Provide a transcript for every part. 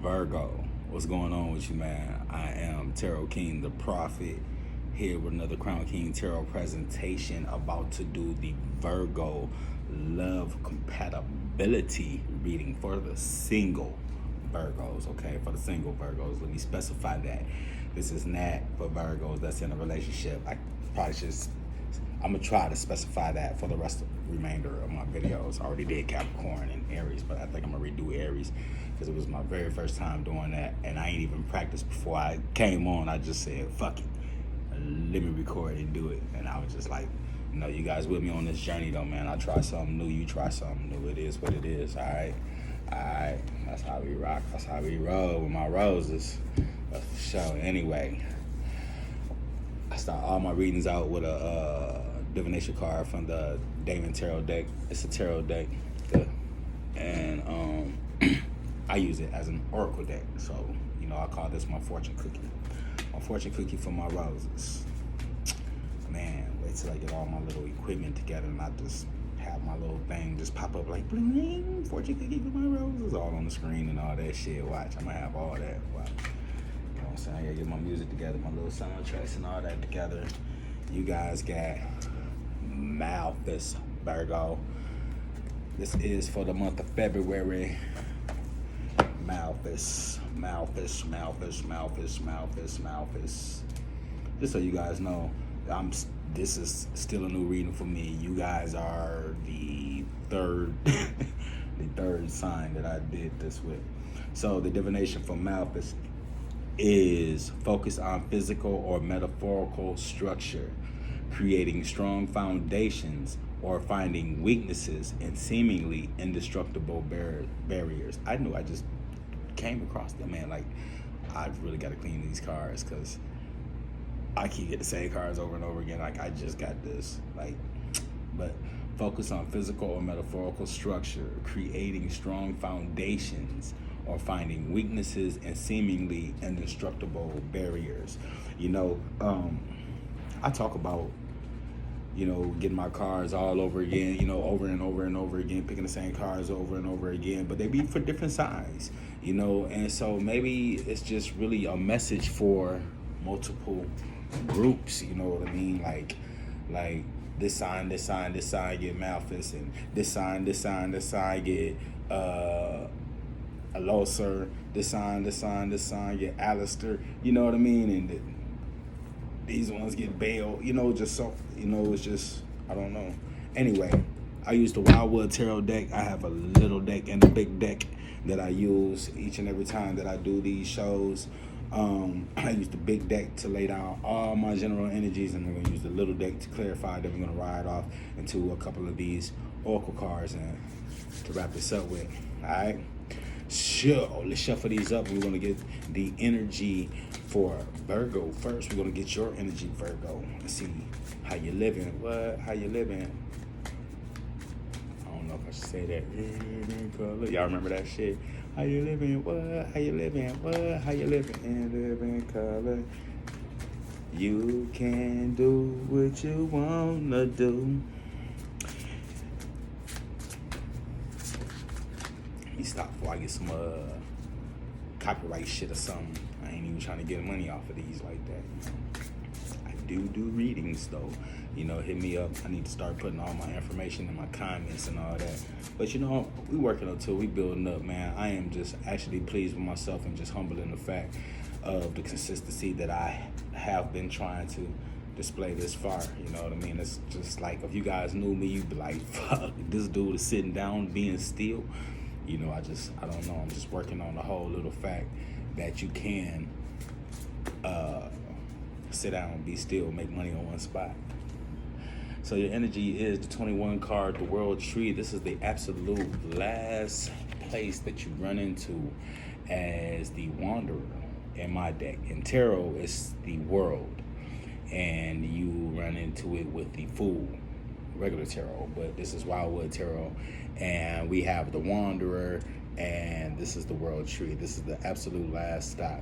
Virgo, what's going on with you, man? I am Tarot King, the Prophet, here with another Crown King Tarot presentation, about to do the Virgo love compatibility reading for the single Virgos, okay? For the single Virgos, let me specify that. This is not for Virgos that's in a relationship. I'm gonna try to specify that for the remainder of my videos. I already did Capricorn and Aries, but I think I'm gonna redo Aries because it was my very first time doing that, and I ain't even practiced before I came on. I just said, fuck it, let me record and do it. And I was just like, you know, you guys with me on this journey though, man. I try something new, you try something new. It is what it is, all right? That's how we rock, that's how we roll with my roses. That's for sure. Anyway, I start all my readings out with a divination card from the Damon Tarot deck. It's a tarot deck, and I use it as an oracle deck. So, you know, I call this my fortune cookie. My fortune cookie for my roses. Man, wait till I get all my little equipment together and I just have my little thing just pop up like bling, fortune cookie for my roses, all on the screen and all that shit. Watch, I'm gonna have all that. Watch. You know what I'm saying? I gotta get my music together, my little soundtracks and all that together. You guys got Malthus, Virgo. This is for the month of February. Malthus. Just so you guys know, this is still a new reading for me. You guys are the third the third sign that I did this with. So the divination for Malthus is focused on physical or metaphorical structure, creating strong foundations, or finding weaknesses in seemingly indestructible barriers. I knew I just came across them, man. Like, I really got to clean these cards because I keep getting the same cards over and over again. Like, I just got this. Like, but focus on physical or metaphorical structure, creating strong foundations, or finding weaknesses in seemingly indestructible barriers. You know, I talk about, you know, getting my cards all over again, you know, over and over and over again, picking the same cards over and over again, but they be for different signs, you know, and so maybe it's just really a message for multiple groups, you know what I mean? Like this sign get Malthus, and this sign get Aloser, this sign get Alistair, you know what I mean? And these ones get Bale, you know, just so, you know, it's just, I don't know. Anyway, I use the Wildwood Tarot deck. I have a little deck and a big deck that I use each and every time that I do these shows. I use the big deck to lay down all my general energies, and I'm going to use the little deck to clarify. Then we're going to ride off into a couple of these oracle cards and to wrap this up with. All right? Sure, let's shuffle these up. We're going to get the energy for Virgo first. We're going to get your energy, Virgo. Let's see how you living. What? How you living? I don't know if I should say that. Y'all remember that shit? How you living? What? How you living? What? How you living? Live in color. You can do what you want to do. Let me stop before I get some copyright shit or something. I ain't even trying to get money off of these like that. You know? I do readings though. You know, hit me up. I need to start putting all my information in my comments and all that. But you know, we working up to it. We building up, man. I am just actually pleased with myself and just humbled in the fact of the consistency that I have been trying to display this far. You know what I mean? It's just like, if you guys knew me, you'd be like, fuck, this dude is sitting down, being still. You know, I don't know. I'm just working on the whole little fact that you can sit down, be still, make money on one spot. So your energy is the 21 card, the World Tree. This is the absolute last place that you run into as the Wanderer in my deck. In Tarot, it's the World, and you run into it with the Fool, regular Tarot, but this is Wildwood Tarot, and we have the Wanderer, and this is the World Tree. This is the absolute last stop.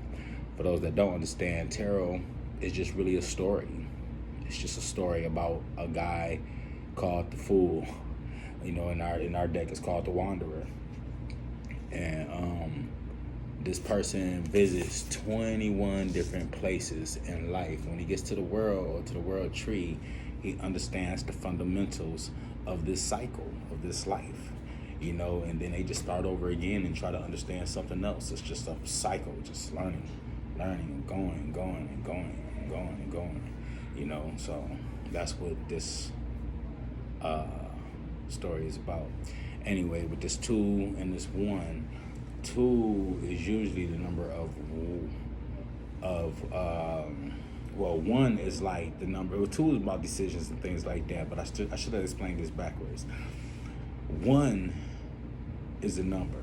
For those that don't understand, Tarot is just really a story. It's just a story about a guy called the Fool. You know, in our deck, it's called the Wanderer. And This person visits 21 different places in life. When he gets to the world or to the world tree, he understands the fundamentals of this cycle, of this life, you know, and then they just start over again and try to understand something else. It's just a cycle, just learning and going, you know. So that's what this story is about. Anyway, with this 2 and this 1, 2 is usually the number of well, 1 is like the number, 2 is about decisions and things like that, but I should have explained this backwards. 1 is a number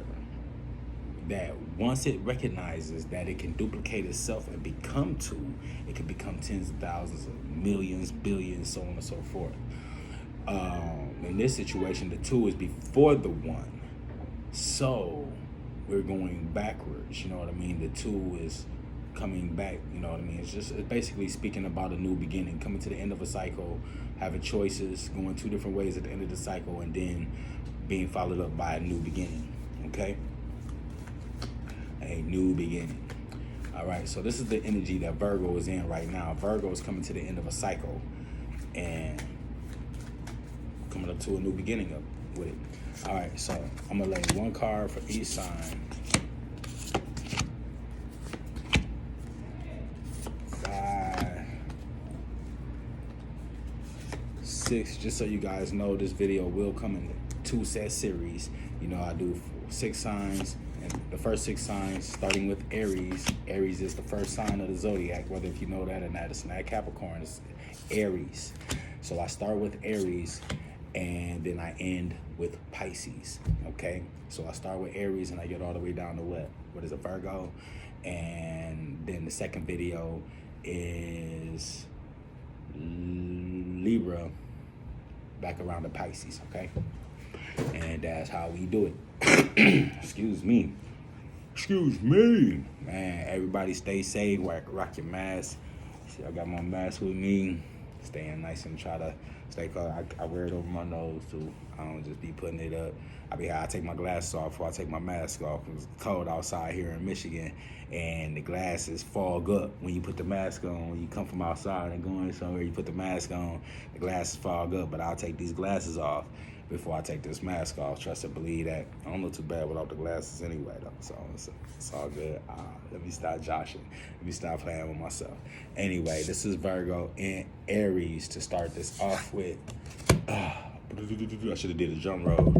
that once it recognizes that it can duplicate itself and become 2, it can become tens of thousands of millions, billions, so on and so forth. In this situation, the 2 is before the 1. So we're going backwards, you know what I mean? The 2 is coming back, you know what I mean? It's basically speaking about a new beginning, coming to the end of a cycle, having choices, going 2 different ways at the end of the cycle, and then being followed up by a new beginning, okay? A new beginning. All right, so this is the energy that Virgo is in right now. Virgo is coming to the end of a cycle and coming up to a new beginning up with it. All right, so I'm gonna lay 1 card for each sign. 5, 6. Just so you guys know, this video will come in 2 set series. You know, I do 6 signs, and the first 6 signs, starting with Aries. Aries is the first sign of the zodiac, whether if you know that or not. It's not Capricorn, it's Aries. So I start with Aries, and then I end with Pisces, okay? So I start with Aries, and I get all the way down to what is a Virgo? And then the second video is Libra, back around to Pisces, okay? And that's how we do it. Excuse me, man. Everybody stay safe, rock your mask. See, I got my mask with me, staying nice and try to stay cold. I wear it over my nose too. I don't just be putting it up. I take my glasses off before I take my mask off. It's cold outside here in Michigan, and the glasses fog up when you put the mask on. When you come from outside and going somewhere, you put the mask on, the glasses fog up. But I'll take these glasses off before I take this mask off. Trust and believe that. I don't look too bad without the glasses anyway, though. So it's all good. Let me stop joshing. Let me stop playing with myself. Anyway, this is Virgo and Aries to start this off with. I should have did a drum roll.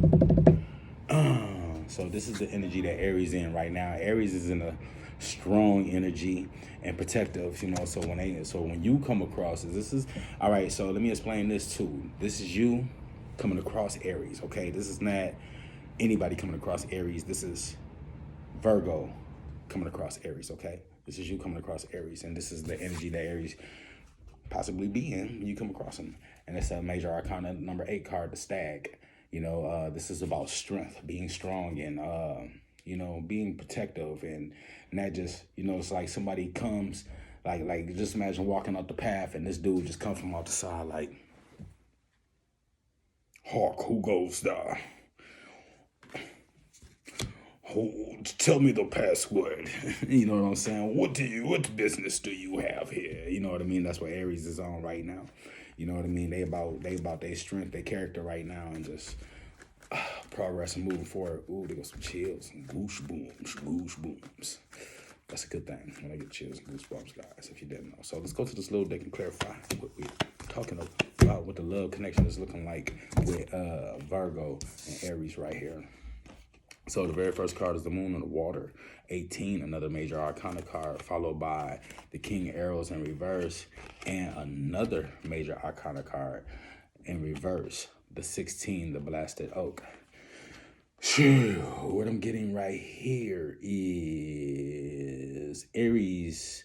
So this is the energy that Aries in right now. Aries is in a strong energy and protective, you know. So when you come across this is all right. So let me explain this too. This is you coming across Aries, okay? This is not anybody coming across Aries. This is Virgo coming across Aries, okay? This is you coming across Aries, and this is the energy that Aries possibly be in when you come across him. And it's a major arcana number 8 card, the Stag. You know, this is about strength, being strong, and you know, being protective, and not just, you know, it's like somebody comes, like just imagine walking up the path and this dude just comes from out the side like, Hawk, who goes there? Tell me the password. You know what I'm saying? What business do you have here? You know what I mean? That's what Aries is on right now. You know what I mean? They about their strength, their character right now, and just progress and moving forward. Ooh, they got some chills and goosebumps. That's a good thing when I get chills and goosebumps, guys, if you didn't know. So let's go to this little deck and clarify what we're talking about, what the love connection is looking like with Virgo and Aries right here. So the very first card is the Moon in the Water, 18, another major arcana card, followed by the King Arrows in reverse, and another major arcana card in reverse, the 16, the Blasted Oak. What I'm getting right here is Aries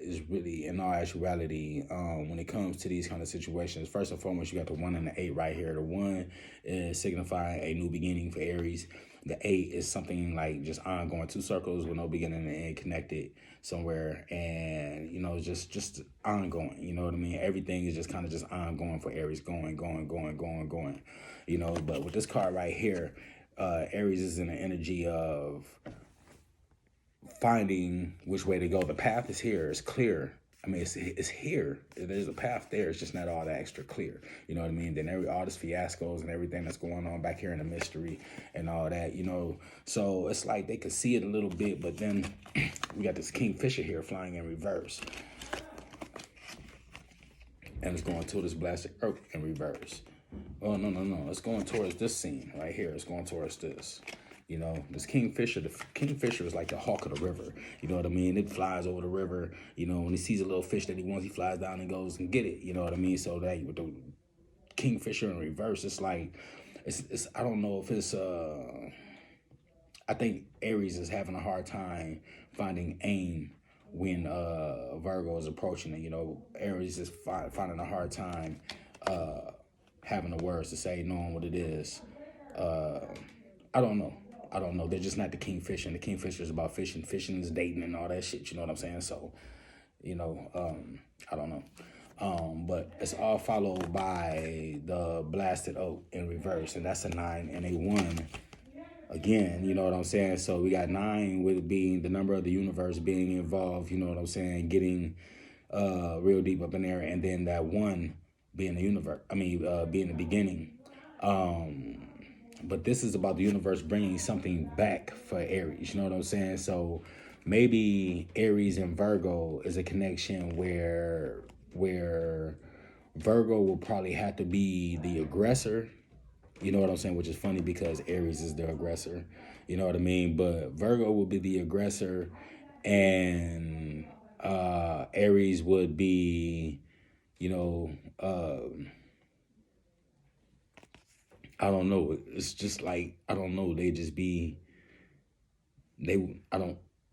is really, in all actuality, when it comes to these kind of situations, first and foremost, you got the 1 and the 8 right here. The 1 is signifying a new beginning for Aries. The 8 is something like just ongoing, 2 circles with no beginning and end connected somewhere, and you know, just ongoing. You know what I mean? Everything is just kind of just ongoing for Aries, going. You know, but with this card right here, Aries is in the energy of finding which way to go. The path is here. It's clear. I mean, it's here. There's a path there. It's just not all that extra clear. You know what I mean? Then all this fiascos and everything that's going on back here in the mystery and all that, you know. So it's like they could see it a little bit, but then we got this Kingfisher here flying in reverse. And it's going to this blasted earth in reverse. Oh, no. It's going towards this scene right here. It's going towards this. You know, this Kingfisher, the Kingfisher is like the hawk of the river. You know what I mean? It flies over the river. You know, when he sees a little fish that he wants, he flies down and goes and get it. You know what I mean? So that with the Kingfisher in reverse, it's like, it's I don't know if it's, I think Aries is having a hard time finding aim when Virgo is approaching it. You know, Aries is finding a hard time having the words to say, knowing what it is. I don't know. They're just not the Kingfisher. And the Kingfisher is about fishing. Fishing is dating and all that shit. You know what I'm saying? So, you know, I don't know. But it's all followed by the blasted oak in reverse. And that's a 9 and a 1. Again, you know what I'm saying? So we got 9 with being the number of the universe being involved. You know what I'm saying? Getting real deep up in there. And then that 1 being the universe. I mean, being the beginning. But this is about the universe bringing something back for Aries. You know what I'm saying? So maybe Aries and Virgo is a connection where Virgo will probably have to be the aggressor. You know what I'm saying? Which is funny because Aries is the aggressor. You know what I mean? But Virgo will be the aggressor, and Aries would be, you know, I don't know. It's just like, I don't know.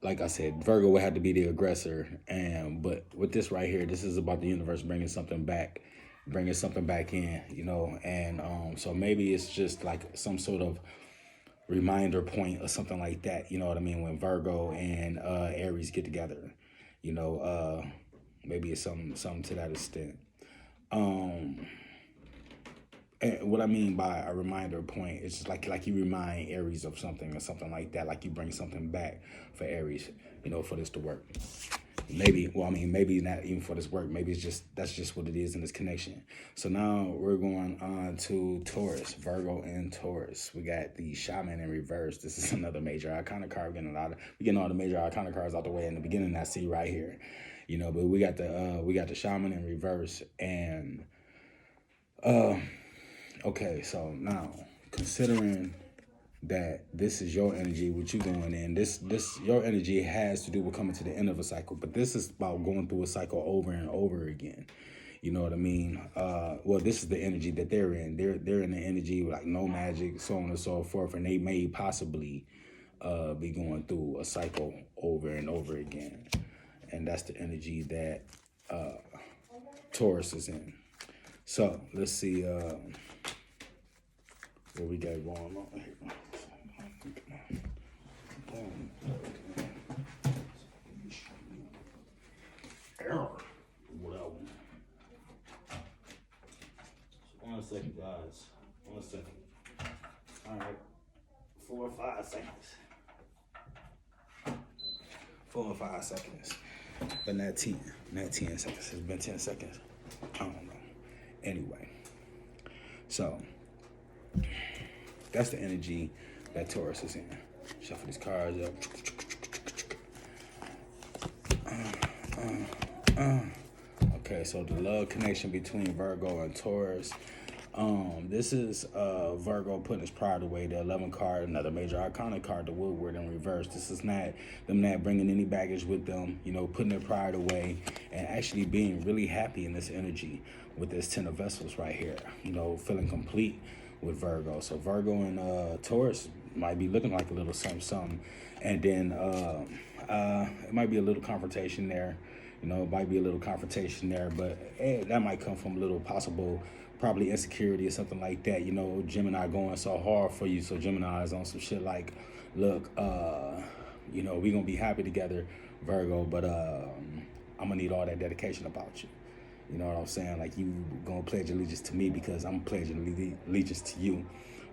Like I said, Virgo would have to be the aggressor. But with this right here, this is about the universe bringing something back in, you know. And so maybe it's just like some sort of reminder point or something like that. You know what I mean? When Virgo and Aries get together, you know, maybe it's something to that extent. And what I mean by a reminder point is just like you remind Aries of something or something like that. Like you bring something back for Aries, you know, for this to work. Maybe not even for this work. Maybe that's just what it is in this connection. So now we're going on to Taurus, Virgo and Taurus. We got the Shaman in reverse. This is another major arcana card. We're getting all the major arcana cards out the way in the beginning. I see right here, you know. But we got the Shaman in reverse and okay, so now considering that this is your energy, what you going in, this your energy has to do with coming to the end of a cycle, but this is about going through a cycle over and over again. You know what I mean? Well, this is the energy that they're in. They're in the energy like no magic, so on and so forth, and they may possibly be going through a cycle over and over again, and that's the energy that Taurus is in. So let's see. What we got going on here? Error. Whatever. One second, guys. 1 second. All right. 4 or 5 seconds. 4 or 5 seconds. But not 10. Not 10 seconds. It's been 10 seconds. I don't know. Anyway. So. That's the energy that Taurus is in. Shuffle these cards up. Okay, so the love connection between Virgo and Taurus. This is Virgo putting his pride away. The 11 card, another major arcana card, the Woodward in reverse. This is not them not bringing any baggage with them, you know, putting their pride away and actually being really happy in this energy with this 10 of vessels right here, you know, feeling complete with Virgo. So Virgo and Taurus might be looking like a little something. And then it might be a little confrontation there. You know, it might be a little confrontation there, but that might come from a little possible, probably insecurity or something like that. You know, Gemini going so hard for you. So Gemini is on some shit like, look, you know, we going to be happy together, Virgo, but I'm going to need all that dedication about you. You know what I'm saying? Like, you going to pledge allegiance to me because I'm pledging allegiance to you.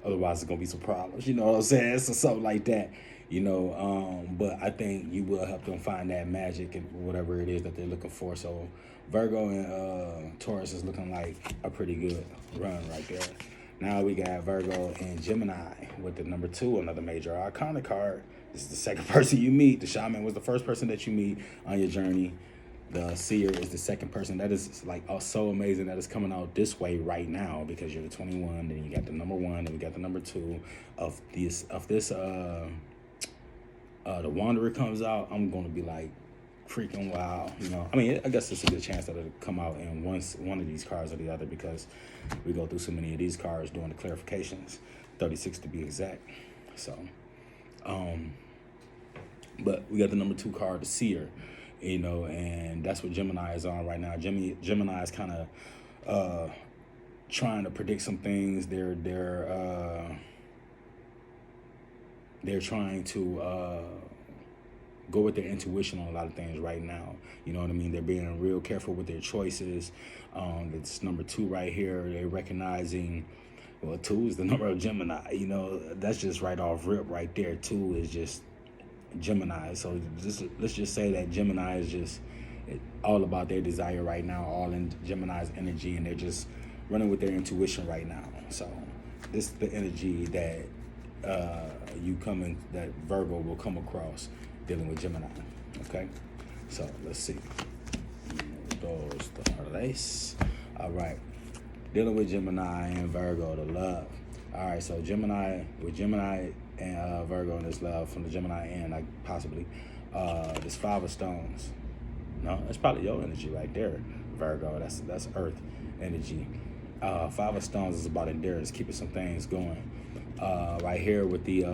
Otherwise, it's going to be some problems. You know what I'm saying? So something like that. But I think you will help them find that magic and whatever it is that they're looking for. So Virgo and Taurus is looking like a pretty good run right there. Now we got Virgo and Gemini with the number 2, another major arcana card. This is the second person you meet. The shaman was the first person that you meet on your journey. The seer is the second person. That is like so amazing that it's coming out this way right now, because you're the 21, then you got the number 1, and we got the number 2 of this the Wanderer comes out. I'm gonna be like freaking wow. I mean, I guess it's a good chance that it'll come out in one of these cards or the other, because we go through so many of these cards doing the clarifications, 36 to be exact. So but we got the number 2 card, the seer, and that's what Gemini is on right now. Gemini is kind of trying to predict some things. They're trying to go with their intuition on a lot of things right now. You know what I mean? They're being real careful with their choices. It's number 2 right here. They're recognizing, well, 2 is the number of Gemini. That's just right off rip right there. 2 is just Gemini. So let's just say that Gemini is just all about their desire right now, all in Gemini's energy, and they're just running with their intuition right now. So this is the energy that that Virgo will come across dealing with Gemini. Okay, so let's see. All right, dealing with Gemini and Virgo, the love. All right, so Gemini and Virgo in this love from the Gemini end, like possibly this 5 of stones. No, that's probably your energy right there, Virgo. That's Earth energy. 5 of stones is about endurance, keeping some things going. Right here with the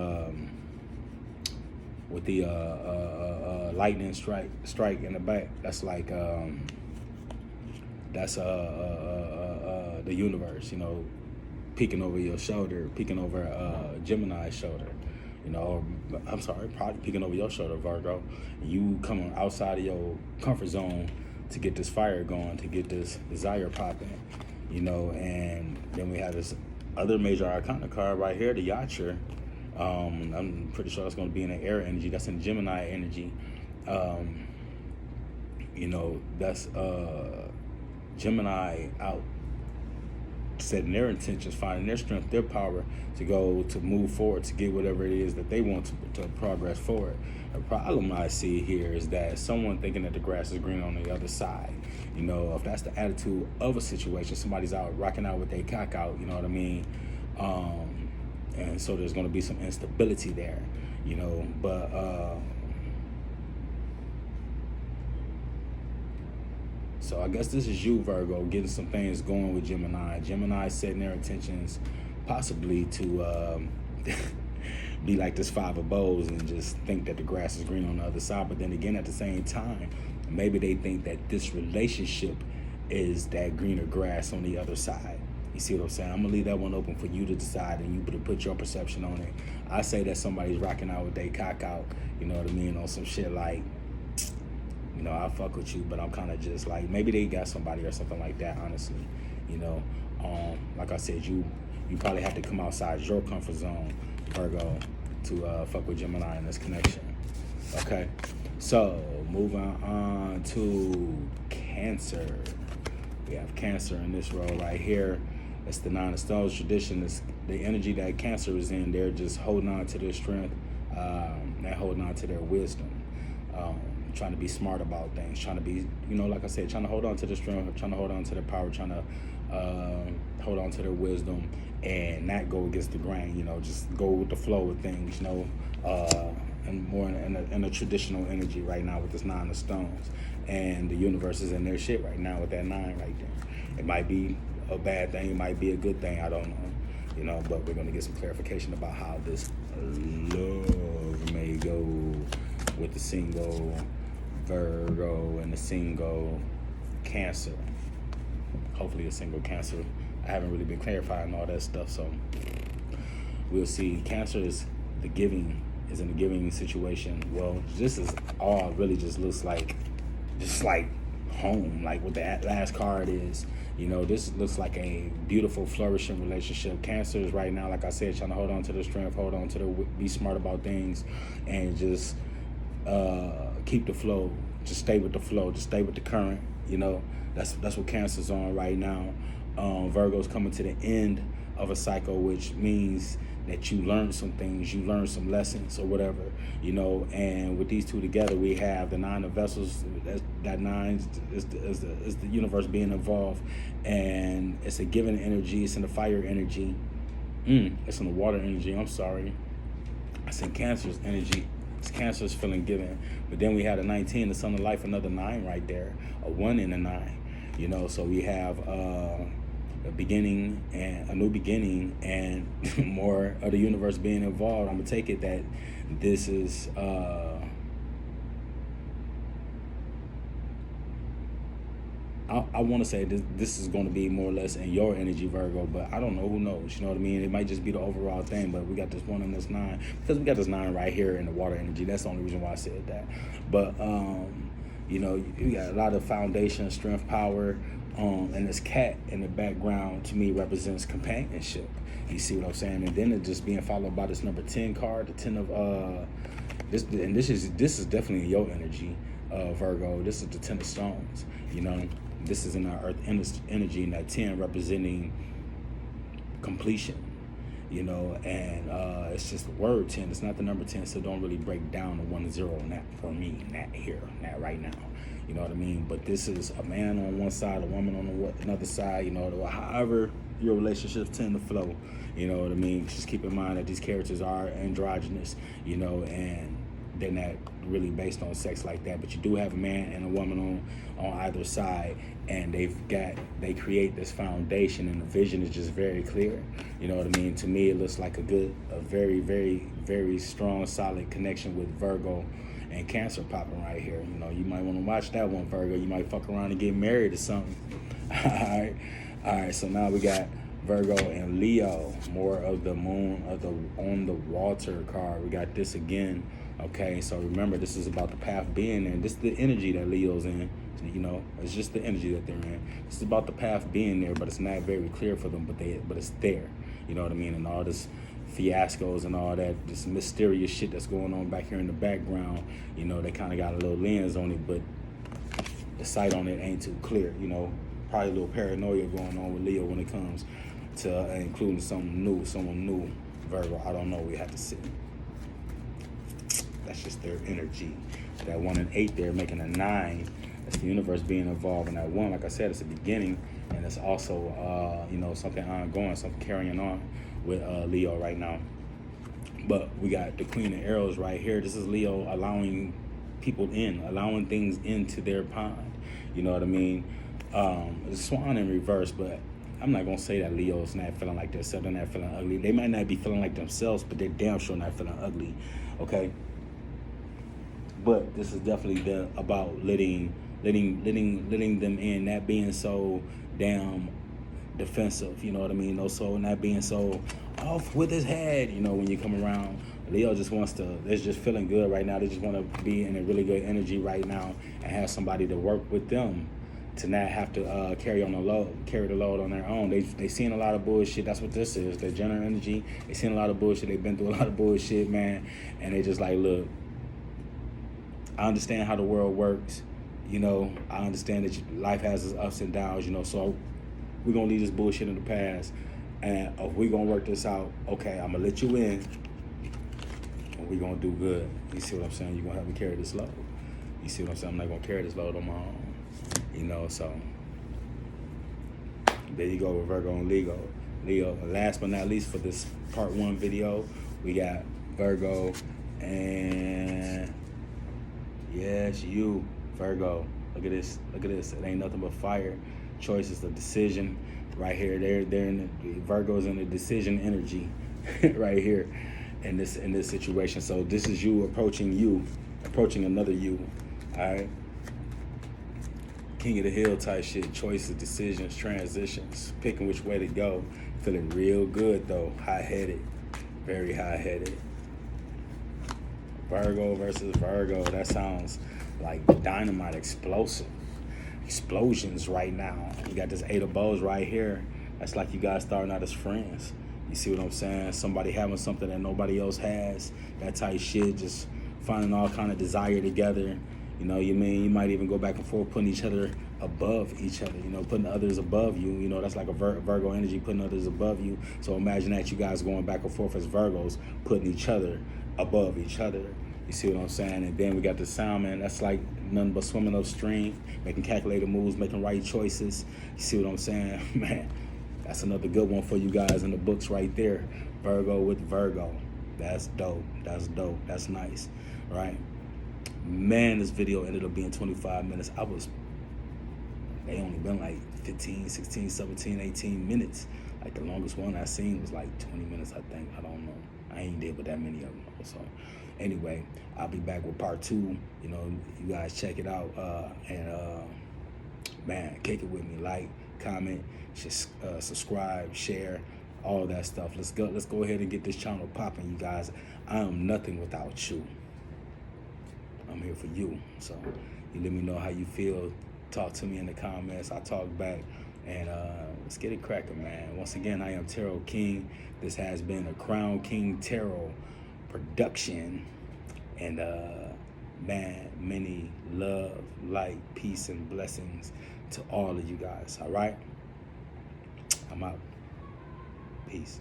lightning strike in the back. That's like that's the universe, peeking over your shoulder, peeking over Gemini's shoulder. I'm sorry, probably peeking over your shoulder, Virgo. You coming outside of your comfort zone to get this fire going, to get this desire popping, and then we have this other major arcana card right here, the Yachter. I'm pretty sure that's going to be in the air energy. That's in Gemini energy. That's Gemini out setting their intentions, finding their strength, their power to move forward, to get whatever it is that they want to progress forward. The problem I see here is that someone thinking that the grass is green on the other side. If that's the attitude of a situation, somebody's out rocking out with their cock out, you know what I mean? And so there's going to be some instability there, but so I guess this is you, Virgo, getting some things going with Gemini. Gemini setting their intentions possibly to be like this 5 of bows and just think that the grass is green on the other side. But then again, at the same time, maybe they think that this relationship is that greener grass on the other side. You see what I'm saying? I'm going to leave that one open for you to decide and you to put your perception on it. I say that somebody's rocking out with their cock out, you know what I mean, on some shit like, I fuck with you, but I'm kind of just like, maybe they got somebody or something like that, honestly. Like I said, you probably have to come outside your comfort zone, Virgo, to fuck with Gemini in this connection. Okay, so moving on to Cancer. We have Cancer in this row right here. It's the 9 of Stones tradition. It's the energy that Cancer is in. They're just holding on to their strength, and holding on to their wisdom. Trying to be smart about things, trying to be, like I said, trying to hold on to the strength, trying to hold on to their power, trying to hold on to their wisdom and not go against the grain, just go with the flow of things, and more in a traditional energy right now with this 9 of Stones. And the universe is in their shit right now with that 9 right there. It might be a bad thing, it might be a good thing, I don't know, but we're going to get some clarification about how this love may go with the single Virgo and the single Cancer. Hopefully a single Cancer. I haven't really been clarifying all that stuff, so we'll see. Cancer is in the giving situation. Well, this is all really just looks like home, like what the last card is, You know, this looks like a beautiful, flourishing relationship. Cancer is right now, like I said, trying to hold on to the strength, hold on to the, be smart about things, and just keep the flow. Just stay with the flow. Just stay with the current. You know, that's what Cancer's on right now. Virgo's coming to the end of a cycle, which means that you learn some things, you learn some lessons or whatever, you know. And with these two together, we have the nine of vessels. That nine is the universe being involved, and it's a giving energy. It's in the fire energy. It's in the water energy. I'm sorry. It's in Cancer's energy. It's Cancer's feeling given. But then we had a 19, the sun of life, another 9 right there, a 1 and a 9. You know, so we have a beginning and a new beginning, and more of the universe being involved. I'm gonna take it that this is I want to say this is going to be more or less in your energy, Virgo, but I don't know. Who knows? You know what I mean? It might just be the overall thing, but we got this 1 and this 9 because we got this 9 right here in the water energy. That's the only reason why I said that. But you know, you got a lot of foundation, strength, power, and this cat in the background to me represents companionship. You see what I'm saying? And then it just being followed by this number 10 card, the 10 of this, and this is definitely your energy, Virgo. This is the 10 of stones. You know. This is in our earth energy, and that 10 representing completion, you know, and it's just the word 10. It's not the number 10, so don't really break down the 1 and 0 on that for me, not here, not right now. You know what I mean? But this is a man on one side, a woman on another side, you know, however your relationships tend to flow, you know what I mean? Just keep in mind that these characters are androgynous, you know, and they're not really based on sex like that, but you do have a man and a woman on either side, and they create this foundation, and the vision is just very clear. You know what I mean? To me, it looks like a very, very, very strong, solid connection with Virgo and Cancer popping right here. You know, you might want to watch that one, Virgo. You might fuck around and get married or something. All right. So now we got Virgo and Leo, more of the moon of the on the water card. We got this again. Okay, so remember, this is about the path being in. This is the energy that Leo's in. You know, it's just the energy that they're in. It's about the path being there, but it's not very clear for them. But it's there. You know what I mean? And all this fiascos and all that, this mysterious shit that's going on back here in the background. You know, they kind of got a little lens on it, but the sight on it ain't too clear. You know, probably a little paranoia going on with Leo when it comes to including someone new, Virgo. I don't know. We have to see. That's just their energy. That 1 and 8 there making a 9. That's the universe being involved in that 1. Like I said, it's a beginning, and it's also you know, something ongoing, something carrying on with Leo right now. But we got the Queen of Arrows right here. This is Leo allowing people in, allowing things into their pond. You know what I mean? The Swan in reverse, but I'm not gonna say that Leo's not feeling like themselves. They're not feeling ugly. They might not be feeling like themselves, but they're damn sure not feeling ugly. Okay. But this is definitely about letting them in, not being so damn defensive, you know what I mean? So not being so off with his head, you know, when you come around. Leo just wants to, they're just feeling good right now. They just want to be in a really good energy right now and have somebody to work with them to not have to carry the load on their own. They seen a lot of bullshit. That's what this is. Their general energy. They seen a lot of bullshit. They've been through a lot of bullshit, man. And they just like, look, I understand how the world works, you know. I understand that life has its ups and downs, you know. So we're gonna leave this bullshit in the past, and if we're gonna work this out, okay, I'm gonna let you in, and we're gonna do good. You see what I'm saying? You're gonna have me carry this load. You see what I'm saying? I'm not gonna carry this load on my own, you know. So there you go with Virgo and Leo. Last but not least, for this part 1 video, we got Virgo and yes, you, Virgo. Look at this. It ain't nothing but fire. Choice is the decision right here. They're in Virgo's in the decision energy right here in this situation. So this is you approaching another you. All right. King of the hill type shit. Choices, decisions, transitions, picking which way to go. Feeling real good though. High-headed, very high-headed. Virgo versus Virgo. That sounds like dynamite, explosive. explosions right now. We got this 8 of Bows right here. That's like you guys starting out as friends. You see what I'm saying? Somebody having something that nobody else has. That type shit. Just finding all kind of desire together. You know, you might even go back and forth, putting each other above each other, you know, putting others above you. You know, that's like a Virgo energy, putting others above you. So imagine that, you guys going back and forth as Virgos, putting each other above each other. You see what I'm saying? And then we got the Sound Man. That's like nothing but swimming upstream, making calculated moves, making right choices. You see what I'm saying? Man, that's another good one for you guys in the books right there. Virgo with Virgo. That's dope. That's dope. That's nice, right? Man, this video ended up being 25 minutes. They only been like 15, 16, 17, 18 minutes. Like the longest one I seen was like 20 minutes, I think. I don't know. I ain't did with that many of them. So anyway, I'll be back with part 2. You know, you guys check it out. Man, kick it with me. Like, comment, subscribe, share, all of that stuff. Let's go ahead and get this channel popping, you guys. I am nothing without you. I'm here for you. So you let me know how you feel. Talk to me in the comments. I talk back. And let's get it cracking, man. Once again, I am Tarot King. This has been a Crown King Tarot production. And man, many love, light, peace, and blessings to all of you guys. All right? I'm out. Peace.